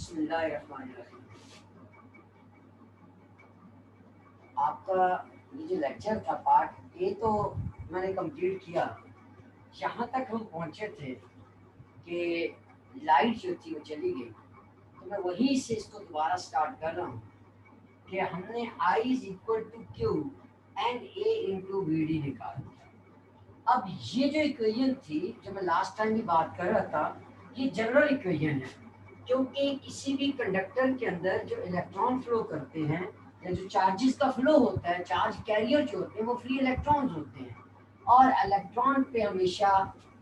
बिस्मिल्लाहिर्रहमानिर्रहीम। आपका ये जो लेक्चर था पार्ट ए तो मैंने कंप्लीट किया। यहाँ तक हम पहुँचे थे कि लाइट जो थी वो चली गई, तो मैं वहीं से इसको दोबारा स्टार्ट कर रहा हूँ कि हमने I is equal to Q and A into V D निकाल दिया। अब ये जो इक्वेशन थी जो मैं लास्ट टाइम भी बात कर रहा था, ये जनरल इक्वेशन है, क्योंकि किसी भी कंडक्टर के अंदर जो इलेक्ट्रॉन फ्लो करते हैं या जो चार्जेस का फ्लो होता है, चार्ज कैरियर जो होते हैं वो फ्री इलेक्ट्रॉन्स होते हैं, और इलेक्ट्रॉन पे हमेशा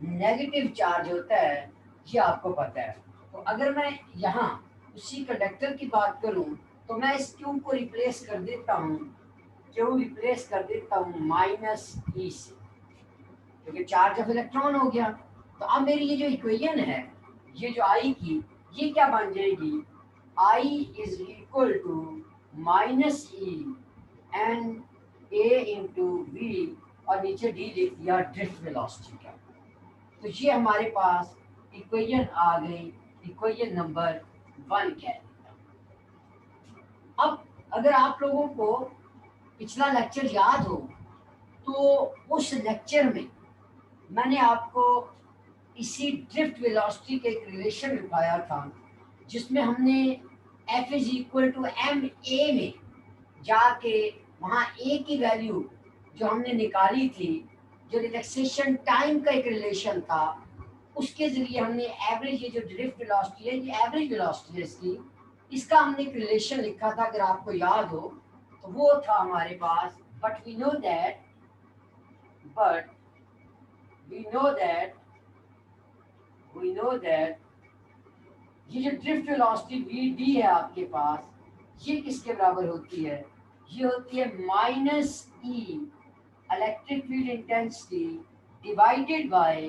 नेगेटिव चार्ज होता है, ये आपको पता है। तो अगर मैं यहाँ उसी कंडक्टर की बात करूँ तो मैं इस क्यू को रिप्लेस कर देता हूँ, क्यू रिप्लेस कर देता हूँ माइनस ई से, क्योंकि चार्ज ऑफ इलेक्ट्रॉन हो गया। तो अब मेरी ये जो इक्वेशन है, ये जो आई की, ये क्या बन जाएगी, I is equal to minus E N A into V, और नीचे डी लिख दिया ड्रिफ्ट वेलोसिटी का। तो ये हमारे पास इक्वेशन आ गई, इक्वेशन नंबर 1 कह देता। अब अगर आप लोगों को पिछला लेक्चर याद हो तो उस लेक्चर में मैंने आपको इसी ड्रिफ्ट वेलोसिटी के एक रिलेशन बताया था, जिसमें हमने F is equal to M A में जाके वहाँ ए की वैल्यू जो हमने निकाली थी, जो रिलैक्सेशन टाइम का एक रिलेशन था, उसके जरिए हमने एवरेज, ये जो ड्रिफ्ट वेलोसिटी है ये एवरेज वेलोसिटी है इसकी, इसका हमने एक रिलेशन लिखा था, अगर आपको याद हो तो वो था हमारे पास। बट वी नो दैट ये जो ड्रिफ्ट वेलोसिटी वी डी है आपके पास, ये किसके बराबर होती है, ये होती है minus E electric field intensity divided by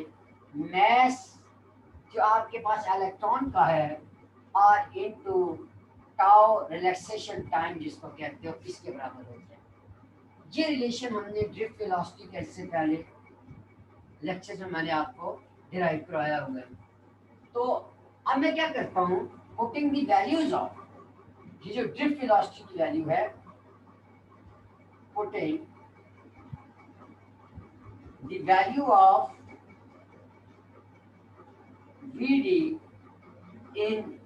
मास जो आपके पास इलेक्ट्रॉन का है, और इनटू टाउ रिलैक्सेशन टाइम जिसको कहते हो, इसके बराबर होता है। ये रिलेशन हमने ड्रिफ्ट वेलोसिटी के इससे पहले लेक्चर में मैंने आपको डिराइव करवाया हुआ है। तो अब मैं क्या करता हूँ, पुटिंग दी वैल्यूज ऑफ, ये जो ड्रिफ्ट वेलोसिटी की वैल्यू है, putting the value of Vd in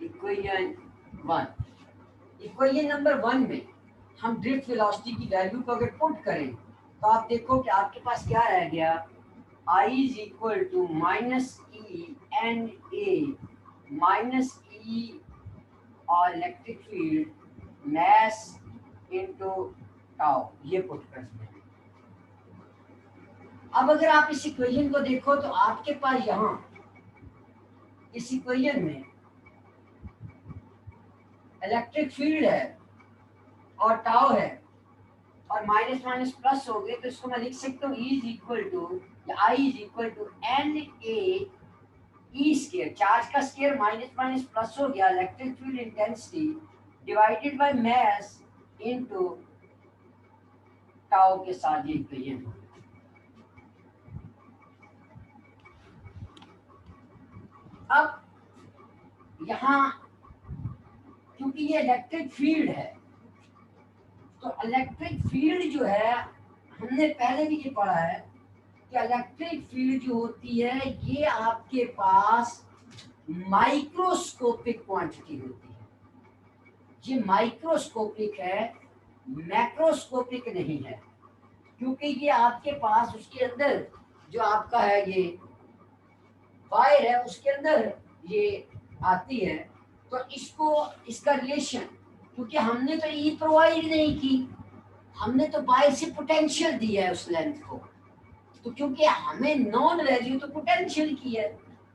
equation 1। Equation number 1 में हम ड्रिफ्ट वेलोसिटी की वैल्यू को अगर पुट करें तो आप देखो कि आपके पास क्या रह गया, I is equal to minus E N A minus E और electric field mass into tau, ये पुट करते हैं। अब अगर आप इस इक्वेशन को देखो तो आपके पास यहाँ इस इक्वेशन में इलेक्ट्रिक फील्ड है और टाउ है, और माइनस माइनस प्लस हो गए, तो इसको मैं लिख सकता हूँ E is equal to, I is equal to N A E square, charge का स्केयर माइनस माइनस प्लस हो गया, electric field intensity divided by mass into tau के साथ ये इक्वेशन हो। अब यहाँ क्योंकि ये इलेक्ट्रिक फील्ड है, तो इलेक्ट्रिक फील्ड जो है, हमने पहले भी ये पढ़ा है कि इलेक्ट्रिक फील्ड जो होती है ये आपके पास माइक्रोस्कोपिक क्वांटिटी होती है। ये माइक्रोस्कोपिक है, मैक्रोस्कोपिक नहीं है, क्योंकि ये आपके पास उसके अंदर जो आपका है ये वायर है, उसके अंदर ये आती है। तो इसको, इसका रिलेशन, क्योंकि हमने तो ई प्रोवाइड नहीं की, हमने तो बाहर से पोटेंशियल दिया है उस लेंथ को, तो क्योंकि हमें नॉन वैल्यू तो पोटेंशियल की है,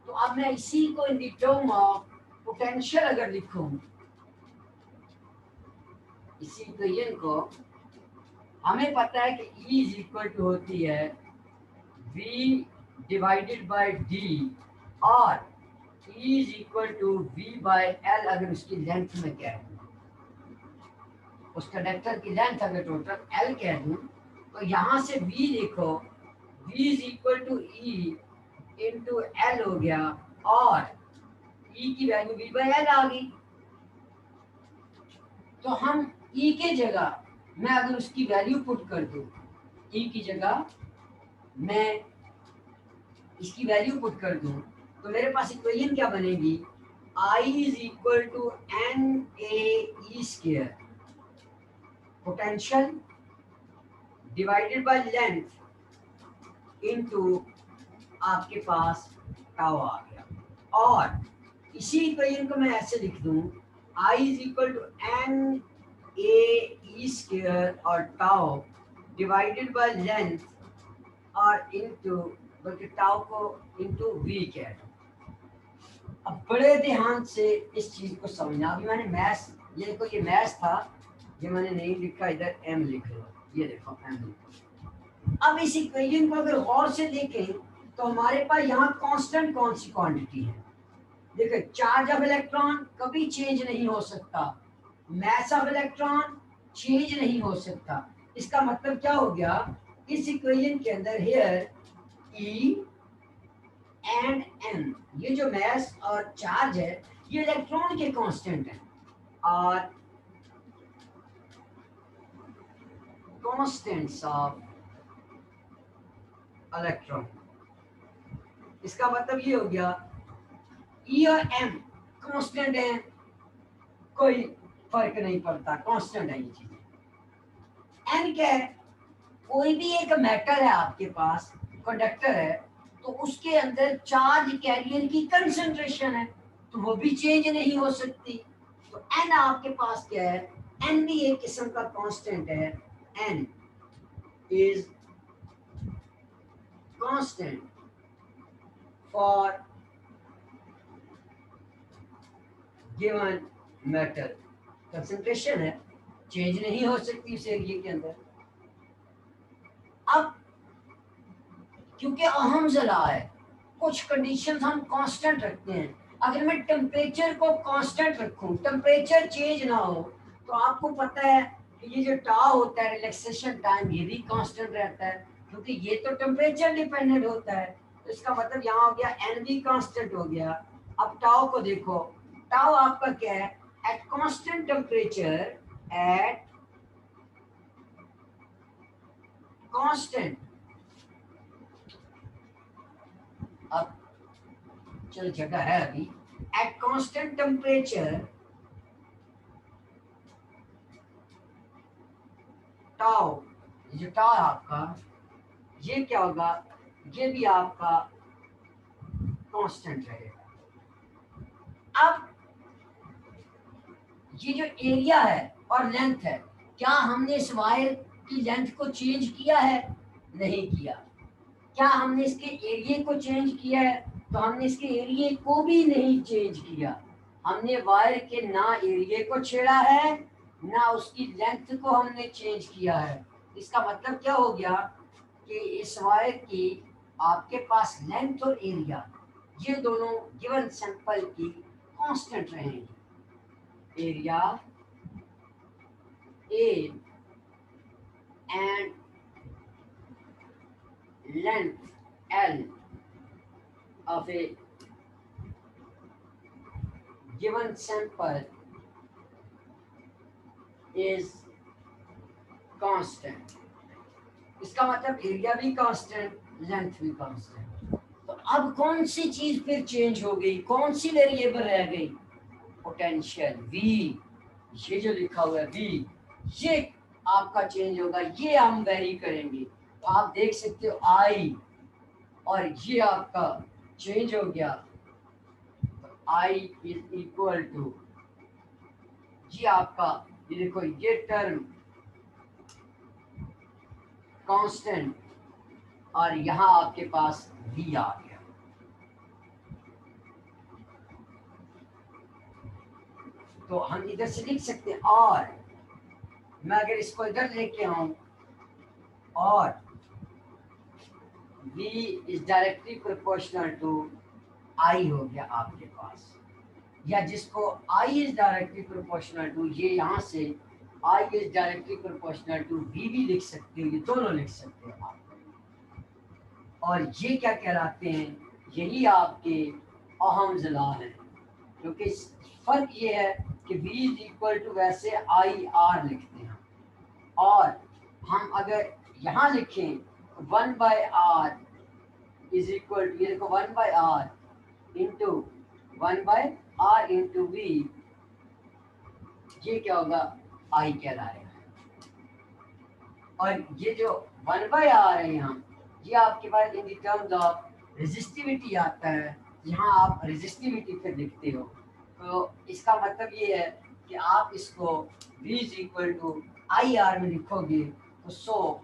तो अब मैं इसी को in the term of potential अगर लिखूं, इसी इक्वेशन को, हमें पता है कि E इज इक्वल टू होती है V डिवाइडेड बाय D, और E is equal to V by L अगर उसकी लेंथ में कह दूं, उस कंडक्टर की लेंथ अगर टोटल L कह दूं, तो यहाँ से V देखो, V is equal to E into L हो गया, और ई की वैल्यू वी बाई एल आ गई। तो हम ई के जगह मैं अगर उसकी वैल्यू पुट कर दूं, ई की जगह मैं इसकी वैल्यू पुट कर दूं, तो मेरे पास इक्वेशन क्या बनेगी, I is equal to N A E square potential divided by length into आपके पास टाउ आ गया। और इसी इक्वेशन को मैं ऐसे लिख दूं, I is equal to N A E square और टाउ डिवाइडेड बाय लेंथ और इनटू, बल्कि टाउ को इनटू वी कह दो। अब बड़े ध्यान से इस चीज को समझना। अभी मैंने मैथ्स, ये देखो ये मैथ्स था, ये मैंने नहीं लिखा, इधर एम लिख लो, ये देखो एम लिखो। अब इस इक्वेशन को अगर गौर से देखें तो हमारे पास यहाँ कांस्टेंट कौन सी क्वांटिटी है, देखो चार्ज ऑफ इलेक्ट्रॉन कभी चेंज नहीं हो सकता, मास ऑफ इलेक्ट्रॉन चेंज नहीं हो सकता। इसका मतलब क्या हो गया, इस इक्वेशन के अंदर हियर ई एंड एन, ये जो मास और चार्ज है ये इलेक्ट्रॉन के कांस्टेंट हैं, और कांस्टेंट्स ऑफ इलेक्ट्रॉन। इसका मतलब ये हो गया ई और एम कांस्टेंट है, कोई फर्क नहीं पड़ता, कांस्टेंट है ये चीज। एन क्या है, कोई भी एक मेटल है आपके पास, कंडक्टर है, तो उसके अंदर चार्ज कैरियर की कंसंट्रेशन है, तो वो भी चेंज नहीं हो सकती। तो एन आपके पास क्या है, एन भी एक किस्म का कांस्टेंट है, N is constant for given metal, concentration है, चेंज नहीं हो सकती उस एरिया के अंदर। अब क्योंकि अहम जला है, कुछ कंडीशंस हम कांस्टेंट रखते हैं। अगर मैं टेम्परेचर को कांस्टेंट रखूं, टेम्परेचर चेंज ना हो, तो आपको पता है कि ये जो टाउ होता है रिलैक्सेशन टाइम, ये भी कांस्टेंट रहता है, क्योंकि ये तो टेम्परेचर डिपेंडेंट होता है। तो इसका मतलब यहाँ हो गया एन भी कांस्टेंट हो गया। अब टाउ को देखो, टाउ आपका क्या है, at constant temperature, at constant, अब चल जगह है अभी, एट कांस्टेंट टेम्परेचर टाउ, ये जो टाउ आपका, ये क्या होगा, ये भी आपका कांस्टेंट रहेगा। अब ये जो एरिया है और लेंथ है, क्या हमने इस वायर की लेंथ को चेंज किया है, नहीं किया। क्या हमने इसके एरिया को चेंज किया है, तो हमने इसके एरिया को भी नहीं चेंज किया। हमने वायर के ना एरिया को छेड़ा है, ना उसकी लेंथ को हमने चेंज किया है। इसका मतलब क्या हो गया कि इस वायर की आपके पास लेंथ और एरिया, ये दोनों गिवन सैंपल की कांस्टेंट रहेंगी। Area A and length L of a given sample is constant। इसका मतलब एरिया भी कांस्टेंट, लेंथ भी कांस्टेंट। तो अब कौन सी चीज फिर चेंज हो गई, कौन सी वेरिएबल रह गई, पोटेंशियल वी, ये जो लिखा हुआ है वी, ये आपका चेंज होगा, ये हम वेरी करेंगे। तो आप देख सकते हो आई, और ये आपका चेंज हो गया, I इज इक्वल टू, ये आपका, ये देखो ये टर्म कांस्टेंट, और यहाँ आपके पास V आ गया। तो हम इधर से लिख सकते हैं, और मैं अगर इसको इधर लेके आऊं, और V is directly proportional to I हो गया आपके पास, या जिसको I is directly proportional to, ये यहाँ से I is directly proportional to V भी लिख सकते हो, ये दोनों लिख सकते हो आप। और ये क्या कहलाते हैं, यही आपके अहम ज़ला हैं, क्योंकि फर्क ये है कि v इज इक्वल टू वैसे आई आर लिखते हैं, और हम अगर यहाँ लिखें 1/r इज इक्वल टू, ये देखो 1/r into 1/r into we, ये क्या होगा, आई कहलाएगा। और ये जो 1/r है यहाँ, ये आपके पास इन टर्म्स ऑफ रेजिस्टिविटी आता है, यहाँ आप रेजिस्टिविटी पे लिखते हो। तो इसका मतलब ये है कि आप इसको v is equal to I R में लिखोगे तो सो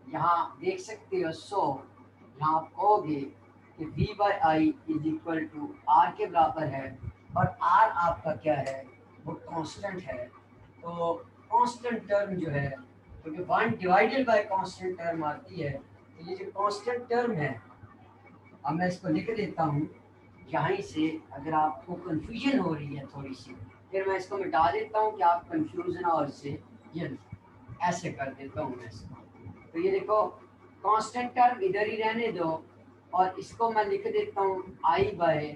यहाँ देख सकते हो, सो यहाँ आप कहोगे कि v by I is equal to R के बराबर है, और r आपका क्या है, वो कांस्टेंट है। तो कांस्टेंट टर्म जो है, क्योंकि 1 डिवाइडेड बाय कांस्टेंट टर्म आती है, तो ये जो कांस्टेंट टर्म है, अब मैं इसको लिख देता हूँ यहीं से, अगर आपको कंफ्यूजन हो रही है थोड़ी सी, फिर मैं इसको मिटा देता हूँ कि आप कंफ्यूज ना हो इससे, ये ऐसे कर देता हूँ मैं इसको। तो ये देखो कांस्टेंट टर्म इधर ही रहने दो, और इसको मैं लिख देता हूँ आई बाय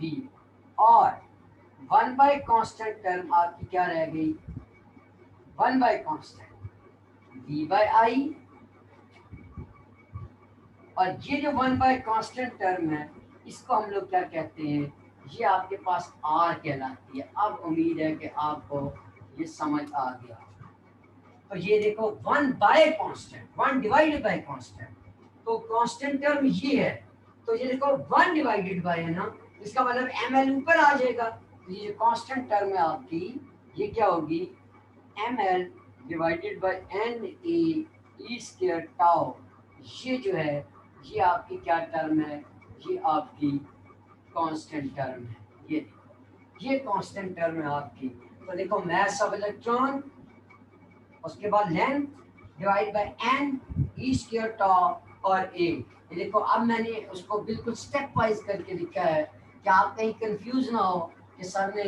वी, और 1 बाय कांस्टेंट टर्म आपकी क्या रह गई, 1 बाय कांस्टेंट v बाय आई, और ये जो 1 बाय कांस्टेंट टर्म है, इसको हम लोग क्या कहते हैं, ये आपके पास r कहलाती है। अब उम्मीद है कि आपको ये समझ आ गया। तो ये देखो 1 by constant, 1 divided bye constant, तो कांस्टेंट टर्म ये है, तो ये देखो 1 डिवाइडेड बाय है ना, इसका मतलब ml ऊपर आ जाएगा। तो ये कांस्टेंट टर्म है आपकी, ये क्या होगी, ml divided by n a e square tau, ये जो है ये आपकी क्या टर्म है, ये आपकी कांस्टेंट टर्म है। ये देखो ये कांस्टेंट टर्म है आपकी। तो देखो मास ऑफ इलेक्ट्रॉन, उसके बाद length divide by n e square tau और a। ये देखो अब मैंने उसको बिल्कुल स्टेप वाइज करके लिखा है कि आप कहीं कंफ्यूज ना हो कि सर ने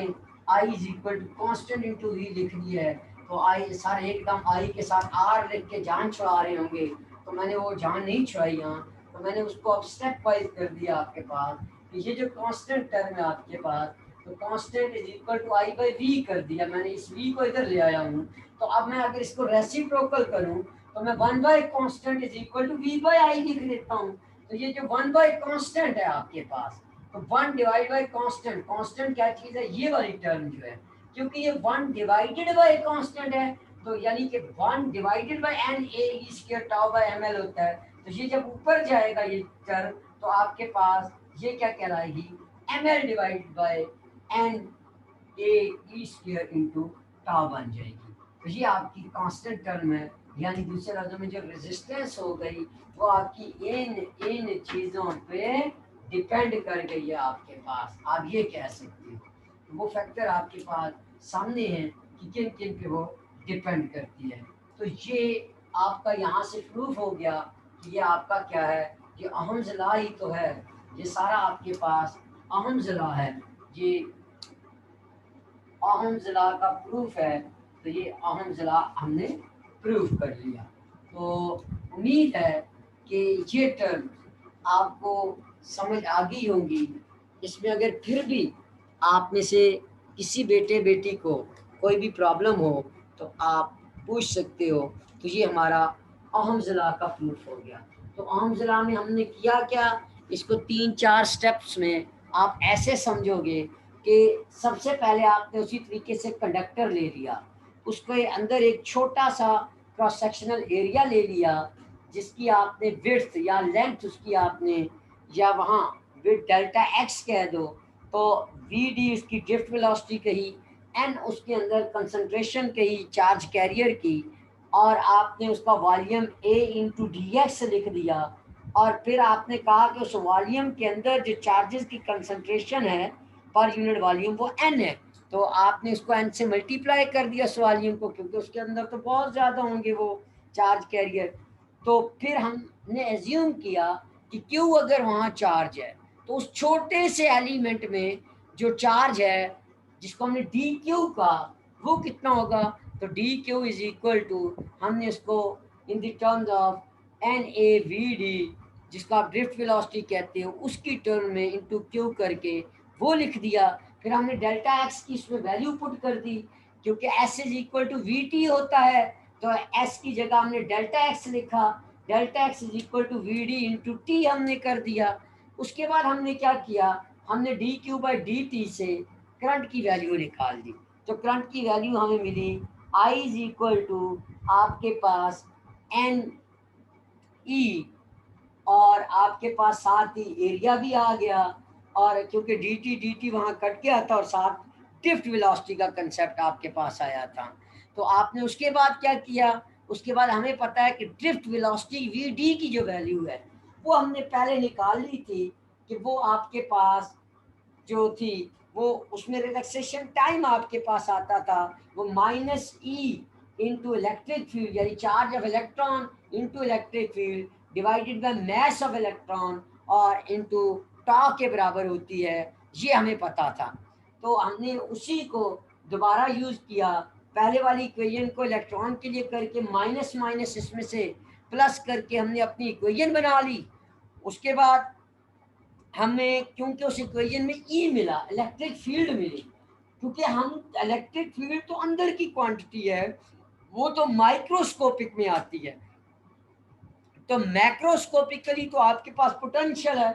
i is equal to constant into v लिख दिया है, तो आई सर एकदम आई के साथ r लिख के जान छुड़ा रहे होंगे, तो मैंने वो जान नहीं छुड़ाई यहाँ। तो मैंने उसको अब स्टेप वाइज कर दिया आपके पास कि ये जो कांस्टेंट टर्म है आपके पास, तो constant is equal to I by V कर दिया मैंने, इस v को इधर ले आया हूँ। तो अब मैं अगर इसको रेसिप्रोकल करूँ तो मैं 1 by constant is equal to v by I लिख देता हूँ। तो ये जो 1 बाय कांस्टेंट है आपके पास, तो 1 डिवाइड बाय कांस्टेंट, कांस्टेंट क्या चीज़ है, ये वाली टर्म जो है, क्योंकि ये 1 डिवाइडेड बाय कांस्टेंट है, तो यानी कि 1 divided by n a e square tau by ml होता है। तो ये जब ऊपर जाएगा ये टर्म, तो आपके पास ये क्या कहलाएगी, ml divided by n a e square into tau बन जाएगी। तो ये आपकी कांस्टेंट टर्म है, यानी दूसरे लफ्जों में जो रेजिस्टेंस हो गई वो आपकी इन चीज़ों पे डिपेंड कर गई है आपके पास, आप ये कह सकते हो। वो फैक्टर आपके पास सामने है कि किन किन पे वो डिपेंड करती है। तो ये आपका यहाँ से प्रूफ हो गया कि ये आपका क्या है, ये अहम ज़िला ही तो है, ये सारा आपके पास अहम ज़िला है, ये अहम ज़िला का प्रूफ है। तो ये अहम ज़िला हमने प्रूफ कर लिया। तो उम्मीद है कि ये टर्म आपको समझ आ गई होंगी। इसमें अगर फिर भी आप में से किसी बेटे बेटी को कोई भी प्रॉब्लम हो तो आप पूछ सकते हो। तो ये हमारा अहम ज़िला का प्रूफ हो गया। तो अहम ज़िला में हमने किया क्या, इसको 3-4 स्टेप्स में आप ऐसे समझोगे कि सबसे पहले आपने उसी तरीके से कंडक्टर ले लिया, उसके अंदर एक छोटा सा क्रॉस सेक्शनल एरिया ले लिया, जिसकी आपने विड्थ या लेंथ उसकी आपने, या वहाँ विद डेल्टा एक्स कह दो, तो वी डी उसकी ड्रिफ्ट वेलोसिटी कही, एन उसके अंदर कंसंट्रेशन कही चार्ज कैरियर की, और आपने उसका वॉल्यूम ए इंटू डी एक्स लिख दिया। और फिर आपने कहा कि उस वॉल्यूम के अंदर जो चार्जेस की कंसंट्रेशन है पर यूनिट वॉल्यूम वो एन है, तो आपने उसको एन से मल्टीप्लाई कर दिया उस वॉल्यूम को, क्योंकि उसके अंदर तो बहुत ज़्यादा होंगे वो चार्ज कैरियर। तो फिर हमने एज्यूम किया कि क्यू अगर वहाँ चार्ज है तो उस छोटे से एलिमेंट में जो चार्ज है जिसको हमने डी क्यू कहा वो कितना होगा, तो D Q is equal to, हमने उसको in the terms of N A V D जिसको आप ड्रिफ्ट वेलोसिटी कहते हो उसकी टर्म में इंटू क्यू करके वो लिख दिया। फिर हमने डेल्टा एक्स की इसमें वैल्यू पुट कर दी, क्योंकि S is equal to V T होता है, तो एस की जगह हमने डेल्टा एक्स लिखा, delta X is equal to V D into T हमने कर दिया। उसके बाद हमने क्या किया, हमने D Q by D T से करंट की वैल्यू निकाल दी। तो करंट की वैल्यू हमें मिली आई इज इक्वल टू आपके पास एन ई, और आपके पास साथ ही एरिया भी आ गया, और क्योंकि डी टी वहाँ कट गया था और साथ ड्रिफ्ट वेलोसिटी का कंसेप्ट आपके पास आया था। तो आपने उसके बाद क्या किया, उसके बाद हमें पता है कि ड्रिफ्ट वेलोसिटी वी डी की जो वैल्यू है वो हमने पहले निकाल ली थी, कि वो आपके पास जो थी वो उसमें रिलैक्सेशन टाइम आपके पास आता था वो minus E into electric field, यानी charge of electron into electric field divided by mass of electron और इंटू टॉ के बराबर होती है, ये हमें पता था। तो हमने उसी को दोबारा यूज़ किया, पहले वाली इक्वेशन को इलेक्ट्रॉन के लिए करके माइनस माइनस इसमें से प्लस करके हमने अपनी इक्वेशन बना ली। उसके बाद हमें क्योंकि उस इक्वेशन में ई मिला, इलेक्ट्रिक फील्ड मिली, क्योंकि हम इलेक्ट्रिक फील्ड तो अंदर की क्वांटिटी है, वो तो माइक्रोस्कोपिक में आती है, तो मैक्रोस्कोपिकली तो आपके पास पोटेंशियल है,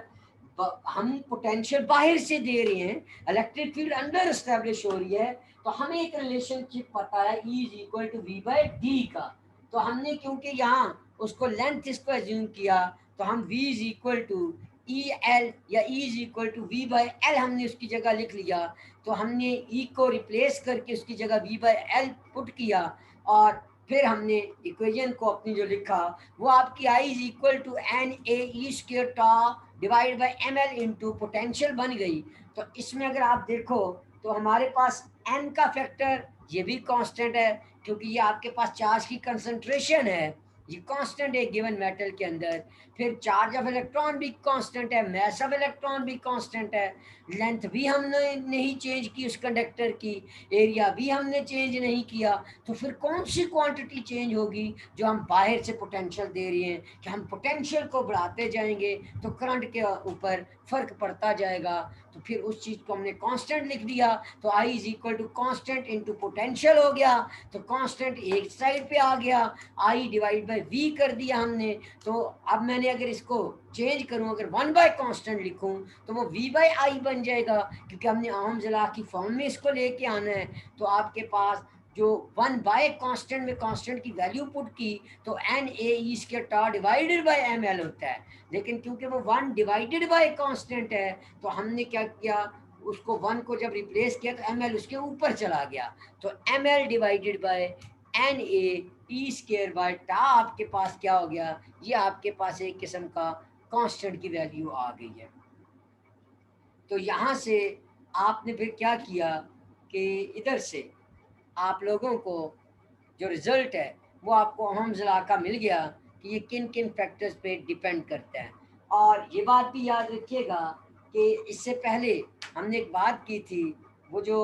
हम पोटेंशियल बाहर से दे रहे हैं, इलेक्ट्रिक फील्ड अंदर एस्टेब्लिश हो रही है, तो हमें एक रिलेशनशिप पता है E is equal to V by D का। तो हमने क्योंकि यहाँ उसको लेंथ इसको एज्यूम किया, तो हम V is equal to E L या E is equal to V by L हमने उसकी जगह लिख लिया। तो हमने E को रिप्लेस करके उसकी जगह वी बाई एल पुट किया, और फिर हमने इक्वेशन को अपनी जो लिखा वो आपकी I is equal to N A E square tau divide by M L into potential बन गई। तो इसमें अगर आप देखो तो हमारे पास एन का फैक्टर ये भी कांस्टेंट है, क्योंकि ये आपके पास चार्ज की कंसंट्रेशन है, ये कांस्टेंट है गिवन मेटल के अंदर। फिर चार्ज ऑफ इलेक्ट्रॉन भी कांस्टेंट है, मास ऑफ इलेक्ट्रॉन भी कांस्टेंट है, लेंथ भी हमने नहीं चेंज की उस कंडक्टर की, एरिया भी हमने चेंज नहीं किया। तो फिर कौन सी क्वांटिटी चेंज होगी, जो हम बाहर से पोटेंशियल दे रहे हैं, कि हम पोटेंशियल को बढ़ाते जाएंगे तो करंट के ऊपर फर्क पड़ता जाएगा। तो फिर उस चीज़ को हमने कांस्टेंट लिख दिया, तो I is equal to constant into potential हो गया। तो कांस्टेंट एक साइड पे आ गया, आई डिवाइड बाई वी कर दिया हमने। तो अब मैंने अगर इसको चेंज करूं, अगर वन बाय कांस्टेंट लिखूं तो वो वी बाई आई बन जाएगा, क्योंकि हमने ओहम्स लॉ की फॉर्म में इसको लेके आना है। तो आपके पास जो वन बाय कांस्टेंट में कांस्टेंट की वैल्यू पुट की, तो N A E square tau divided by M L होता है, लेकिन क्योंकि वो वन डिवाइडेड बाय कांस्टेंट है तो हमने क्या किया, उसको वन को जब रिप्लेस किया तो एम एल उसके ऊपर चला गया। तो M L divided by N A E square by tau आपके पास क्या हो गया, ये आपके पास एक किस्म का कांस्टेंट की वैल्यू आ गई है। तो यहाँ से आपने फिर क्या किया कि इधर से आप लोगों को जो रिजल्ट है वो आपको ओहम्स लॉ का मिल गया कि ये किन किन फैक्टर्स पे डिपेंड करता है। और ये बात भी याद रखिएगा कि इससे पहले हमने एक बात की थी, वो जो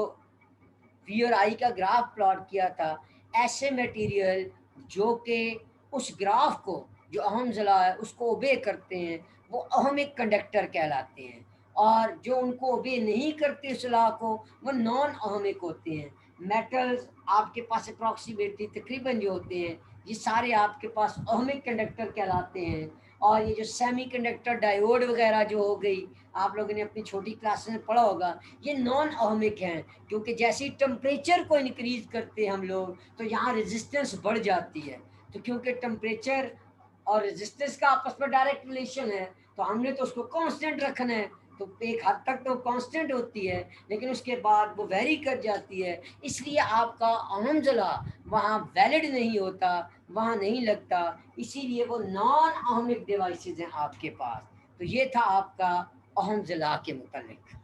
वी और आई का ग्राफ प्लॉट किया था, ऐसे मटेरियल जो कि उस ग्राफ को जो ओहम्स लॉ है उसको ओबे करते हैं वो ओहमिक कंडक्टर कहलाते हैं, और जो उनको ओबे नहीं करते उस लॉ को वो नॉन ओहमिक होते हैं। मेटल्स आपके पास अप्रॉक्सीमेटली तकरीबन जो होते हैं ये सारे आपके पास ओहमिक कंडक्टर कहलाते हैं। और ये जो सेमी कंडक्टर डायोड वगैरह जो हो गई, आप लोगों ने अपनी छोटी क्लास में पढ़ा होगा, ये नॉन ओहमिक हैं, क्योंकि जैसे ही टेम्परेचर को इंक्रीज करते हैं हम लोग तो यहाँ रेजिस्टेंस बढ़ जाती है। तो क्योंकि टेम्परेचर और रेजिस्टेंस का आपस में डायरेक्ट रिलेशन है, तो हमने तो उसको कांस्टेंट रखना है, तो एक हद तक तो कांस्टेंट होती है, लेकिन उसके बाद वो वेरी कर जाती है, इसलिए आपका ओहम्स लॉ वहाँ वैलिड नहीं होता, वहाँ नहीं लगता, इसीलिए वो नॉन ओहमिक डिवाइसेस हैं आपके पास। तो ये था आपका ओहम्स लॉ के मुतालिक।